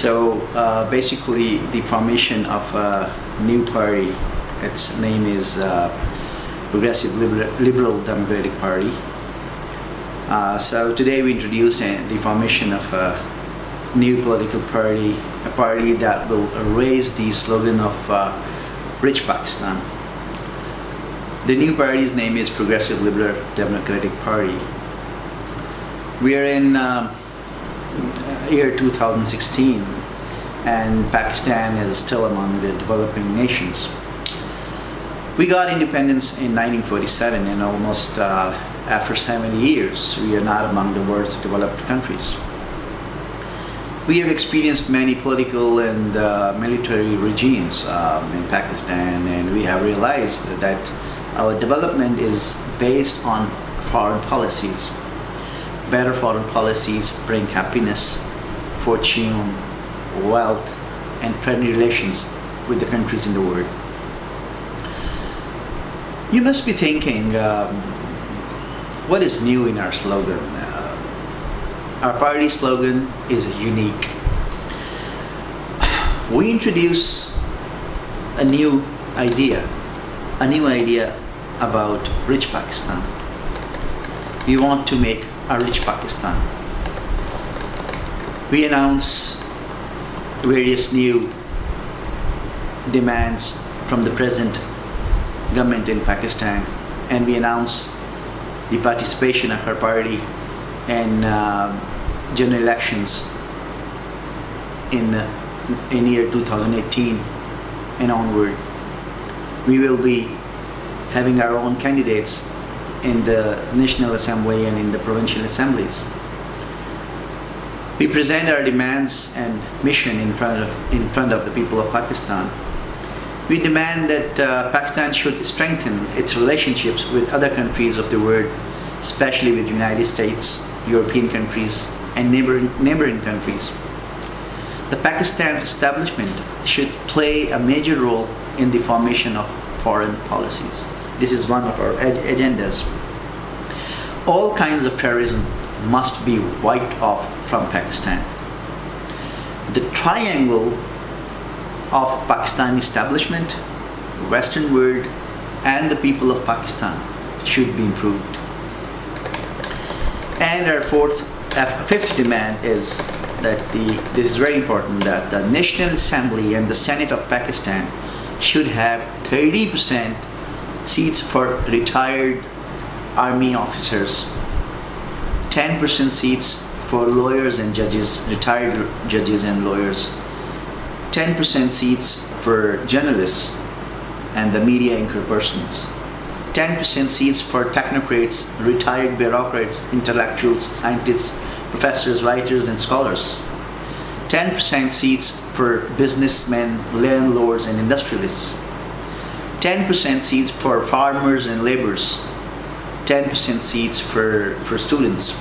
Basically, the formation of a new party, its name is Progressive Liberal Democratic Party. So today we introduce the formation of a new political party, a party that will raise the slogan of Rich Pakistan. The new party's name is Progressive Liberal Democratic Party. We are in year 2016, and Pakistan is still among the developing nations. We got independence in 1947, and almost after 70 years, we are not among the world's developed countries. We have experienced many political and military regimes in Pakistan, and we have realized that our development is based on foreign policies. Better foreign policies bring happiness, fortune, wealth, and friendly relations with the countries in the world. You must be thinking, what is new in our slogan? Our party slogan is unique. We introduce a new idea about Rich Pakistan. We want to make a rich Pakistan. We announce various new demands from the present government in Pakistan, and we announce the participation of our party in general elections in year 2018 and onward. We will be having our own candidates in the National Assembly and in the provincial assemblies. We present our demands and mission in front of the people of Pakistan. We demand that Pakistan should strengthen its relationships with other countries of the world, especially with United States, European countries, and neighboring countries. The Pakistan's establishment should play a major role in the formation of foreign policies. This is one of our agendas. All kinds of terrorism must be wiped off from Pakistan. The triangle of Pakistani establishment, Western world, and the people of Pakistan should be improved. And our fifth demand is that this is very important, that the National Assembly and the Senate of Pakistan should have 30% seats for retired army officers, 10% seats for lawyers and judges, retired judges and lawyers, 10% seats for journalists and the media anchor persons, 10% seats for technocrats, retired bureaucrats, intellectuals, scientists, professors, writers, and scholars, 10% seats for businessmen, landlords, and industrialists, 10% seats for farmers and laborers, 10% seats for students,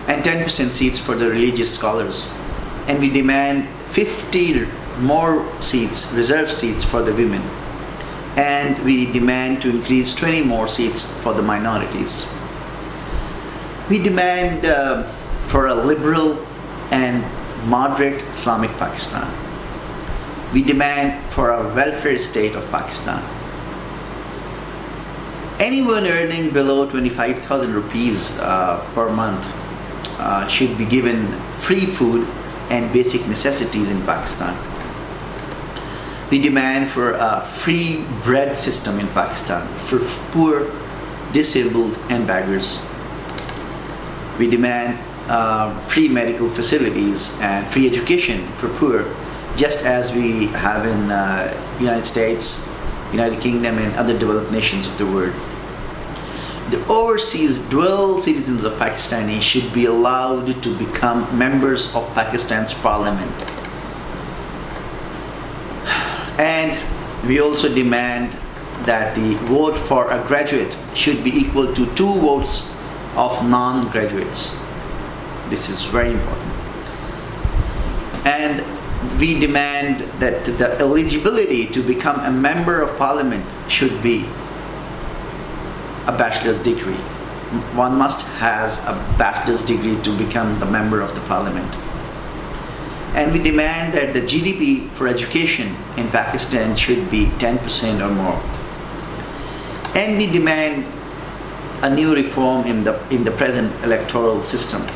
and 10% seats for the religious scholars. And we demand 50 more seats, reserved seats for the women. And we demand to increase 20 more seats for the minorities. We demand for a liberal and moderate Islamic Pakistan. We demand for a welfare state of Pakistan. Anyone earning below 25,000 rupees per month should be given free food and basic necessities in Pakistan. We demand for a free bread system in Pakistan for poor, disabled, and beggars. We demand free medical facilities and free education for poor, just as we have in United States, United Kingdom, and other developed nations of the world. The overseas dual citizens of Pakistani should be allowed to become members of Pakistan's parliament. And we also demand that the vote for a graduate should be equal to 2 votes of non-graduates. This is very important. And we demand that the eligibility to become a member of parliament should be a bachelor's degree. One must has a bachelor's degree to become the member of the parliament. And we demand that the GDP for education in Pakistan should be 10% or more. And we demand a new reform in the present electoral system.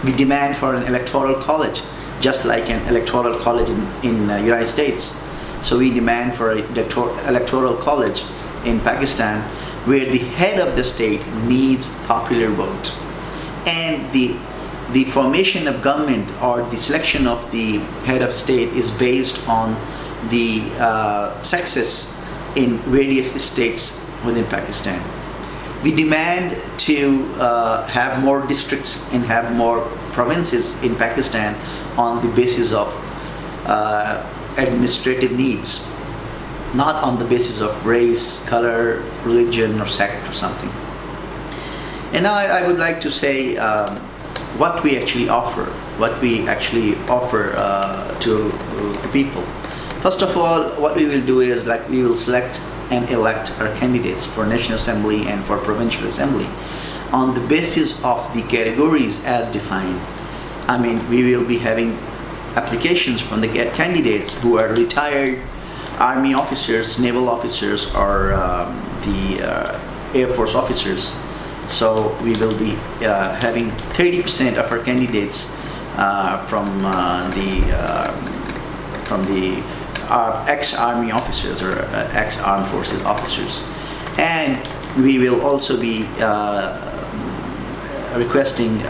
We demand for an electoral college, just like an electoral college in United States. So we demand for an electoral college in Pakistan where the head of the state needs popular vote. And the formation of government or the selection of the head of state is based on the success in various states within Pakistan. We demand to have more districts and have more provinces in Pakistan on the basis of administrative needs, not on the basis of race, color, religion, or sect or something. And now I would like to say what we actually offer to the people. First of all, what we will do is we will select and elect our candidates for National Assembly and for Provincial Assembly on the basis of the categories as defined. I mean, we will be having applications from the candidates who are retired Army officers, naval officers, or the Air Force officers. So we will be having 30% of our candidates from the ex-army officers or ex-armed forces officers, and we will also be requesting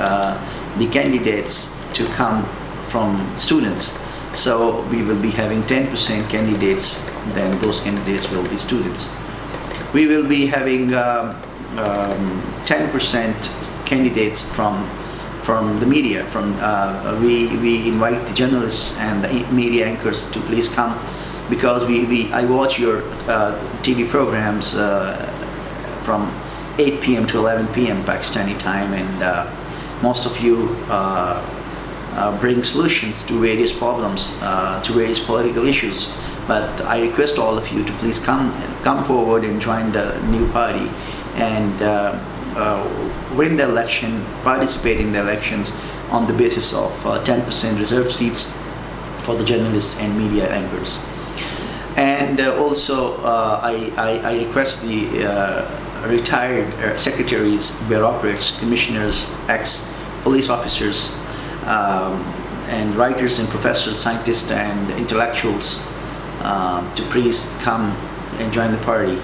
the candidates to come from students. So we will be having 10% candidates, then those candidates will be students. We will be having 10% candidates from the media. We invite the journalists and the media anchors to please come, because I watch your TV programs from 8 p.m. to 11 p.m. Pakistani time, and most of you bring solutions to various problems, to various political issues. But I request all of you to please come forward and join the new party and win the election, participate in the elections on the basis of 10% reserved seats for the journalists and media anchors. And also I request the retired secretaries, bureaucrats, commissioners, ex-police officers, and writers and professors, scientists and intellectuals to please come and join the party.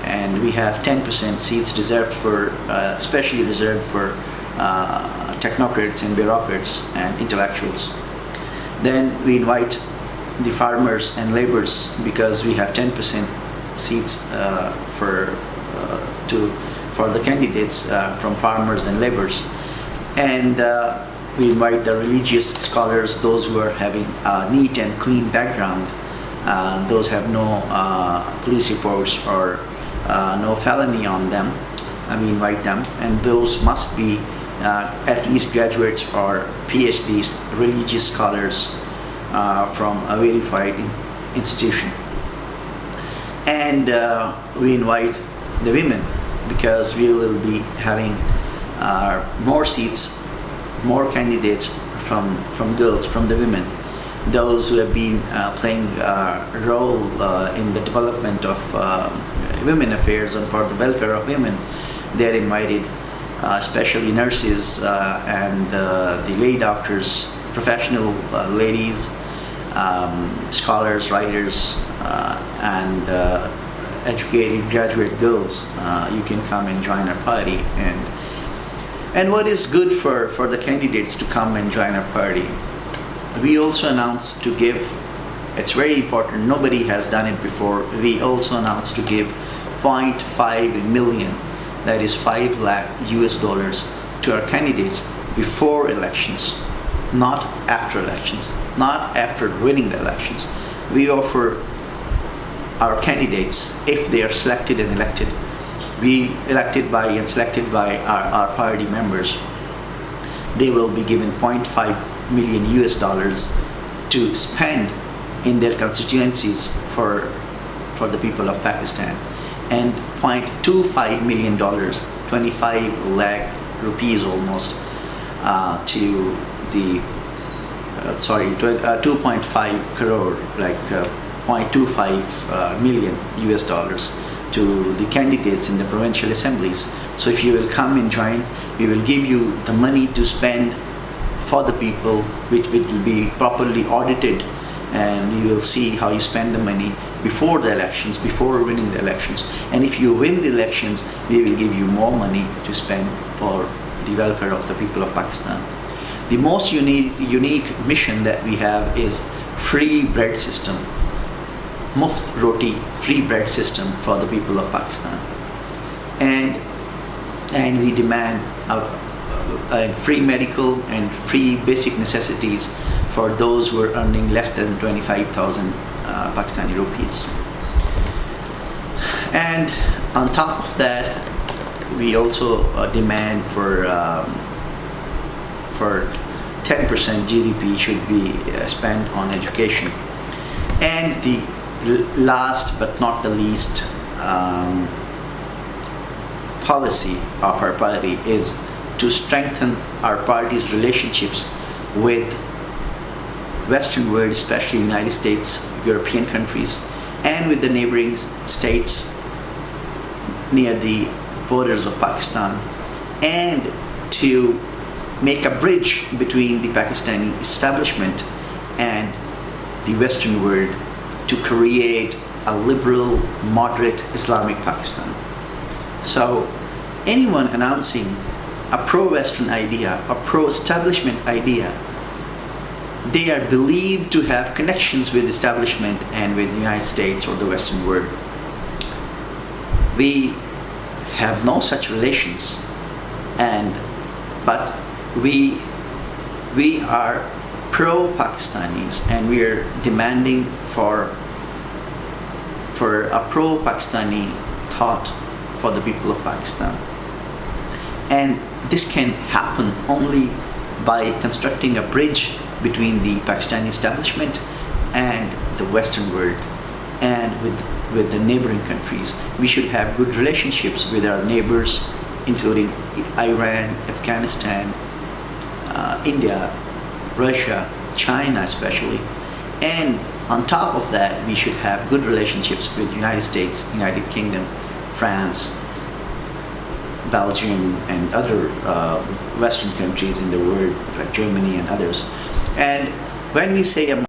And we have 10% seats reserved for, especially reserved for technocrats and bureaucrats and intellectuals. Then we invite the farmers and laborers, because we have 10% seats for the candidates from farmers and laborers. And we invite the religious scholars, those who are having a neat and clean background, those have no police reports or no felony on them. We invite them, and those must be at least graduates or PhDs, religious scholars from a verified institution. And we invite the women, because we will be having more seats, more candidates from girls, from the women, those who have been playing a role in the development of women affairs and for the welfare of women. They're invited, especially nurses and the lay doctors, professional ladies, scholars, writers, and educated graduate girls. You can come and join our party. And what is good for the candidates to come and join our party? We also announced to give, it's very important, nobody has done it before, we also announced to give 0.5 million, that is 5 lakh US dollars, to our candidates before elections, not after elections, not after winning the elections. We offer our candidates, if they are selected and elected, elected by and selected by our party members, they will be given 0.5 million US dollars to spend in their constituencies for the people of Pakistan, and 0.25 million dollars, 25 lakh rupees almost, to the 2.5 crore, like 0.25 million US dollars to the candidates in the provincial assemblies. So if you will come and join, we will give you the money to spend for the people, which will be properly audited, and you will see how you spend the money before the elections, before winning the elections. And if you win the elections, we will give you more money to spend for the welfare of the people of Pakistan. The most unique mission that we have is free bread system, muft roti, free bread system for the people of Pakistan. And we demand free medical and free basic necessities for those who are earning less than 25,000 Pakistani rupees. And on top of that, we also demand for 10% GDP should be spent on education. And the last but not the least policy of our party is to strengthen our party's relationships with Western world, especially United States, European countries, and with the neighboring states near the borders of Pakistan, and to make a bridge between the Pakistani establishment and the Western world to create a liberal, moderate Islamic Pakistan. So anyone announcing a pro-Western idea, a pro-establishment idea, they are believed to have connections with establishment and with the United States or the Western world. We have no such relations, but we are pro-Pakistanis, and we are demanding for a pro-Pakistani thought for the people of Pakistan. And this can happen only by constructing a bridge between the Pakistani establishment and the Western world, and with the neighboring countries. We should have good relationships with our neighbors, including Iran, Afghanistan, India, Russia, China especially. And on top of that, we should have good relationships with United States, United Kingdom, France, Belgium, and other Western countries in the world, like Germany and others. And when we say a